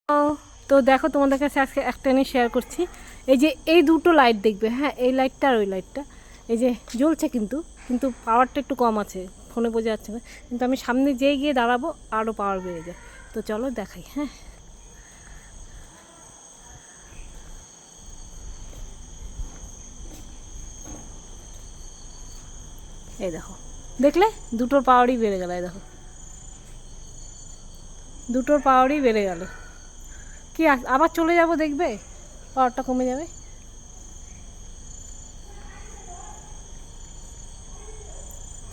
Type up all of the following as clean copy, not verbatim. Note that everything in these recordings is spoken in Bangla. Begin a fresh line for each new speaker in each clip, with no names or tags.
তো দেখো তোমাদের কাছে আজকে একটা জিনিস শেয়ার করছি। এই যে এই দুটো লাইট দেখবে, হ্যাঁ, এই লাইটটা আর ওই লাইটটা, এই যে জ্বলছে, কিন্তু কিন্তু পাওয়ারটা একটু কম আছে, ফোনে বোঝা যাচ্ছে না, কিন্তু আমি সামনে যেয়ে গিয়ে দাঁড়াবো আরও পাওয়ার বেড়ে যায়। তো চলো দেখাই। হ্যাঁ, এই দেখো, দেখলে দুটোর পাওয়ারই বেড়ে গেল। এই দেখো, দুটোর পাওয়ারই বেড়ে গেল। কি আবার চলে যাব, দেখবে পাওয়ারটা কমে যাবে।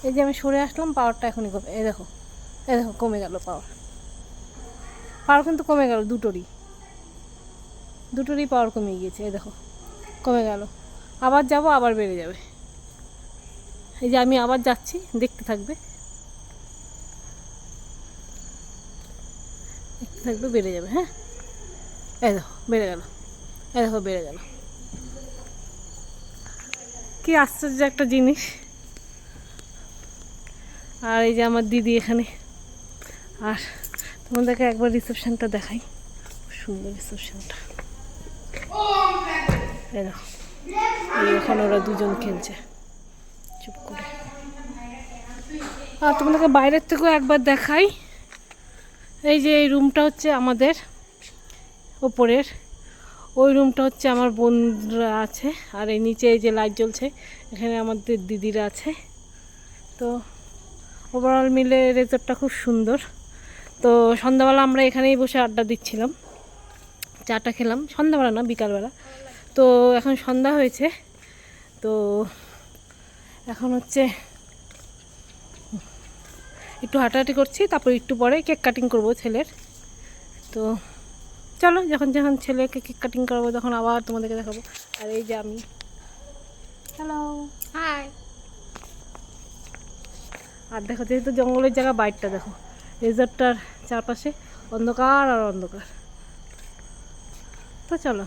এই যে আমি সরে আসলাম, পাওয়ারটা এখনই কমে, এই দেখো, এই দেখো কমে গেল পাওয়ার। পাওয়ার কিন্তু কমে গেল, দুটোরই পাওয়ার কমে গিয়েছে। এই দেখো কমে গেল। আবার যাব, আবার বেড়ে যাবে। এই যে আমি আবার যাচ্ছি, দেখতে থাকবে, দেখতে থাকবে, বেড়ে যাবে। হ্যাঁ, এই দেখো বেড়ে গেল, এই দেখো বেড়ে গেল। কি আশ্চর্য একটা জিনিস। আর এই যে আমার দিদি এখানে। আর তোমাদেরকে একবার রিসেপশনটা দেখাই, সুন্দর রিসেপশনটা। এই দেখো, এই ওখানে ওরা দুজন খেলছে চুপ করে। আর তোমাদেরকে বাইরের থেকেও একবার দেখাই। এই যে এই রুমটা হচ্ছে আমাদের ওপরের, ওই রুমটা হচ্ছে আমার বোনরা আছে, আর এই নিচে এই যে লাইট জ্বলছে, এখানে আমাদের দিদিরা আছে। তো ওভারঅল মিলে রেজর্টটা খুব সুন্দর। তো সন্ধ্যাবেলা আমরা এখানেই বসে আড্ডা দিচ্ছিলাম, চাটা খেলাম, সন্ধ্যাবেলা না বিকালবেলা। তো এখন সন্ধ্যা হয়েছে, তো এখন হচ্ছে একটু হাঁটাহাঁটি করছি, তারপর একটু পরে কেক কাটিং করব ছেলের। তো চলো, যখন যখন ছেলেকে কেক কাটিং করবো তখন আবার তোমাদেরকে দেখাবো। আর এই যে আমি, হ্যালো, হাই। আর দেখো, যেহেতু জঙ্গলের জায়গা, বাইরটা দেখো, রিসর্টটার চারপাশে অন্ধকার আর অন্ধকার। তো চলো।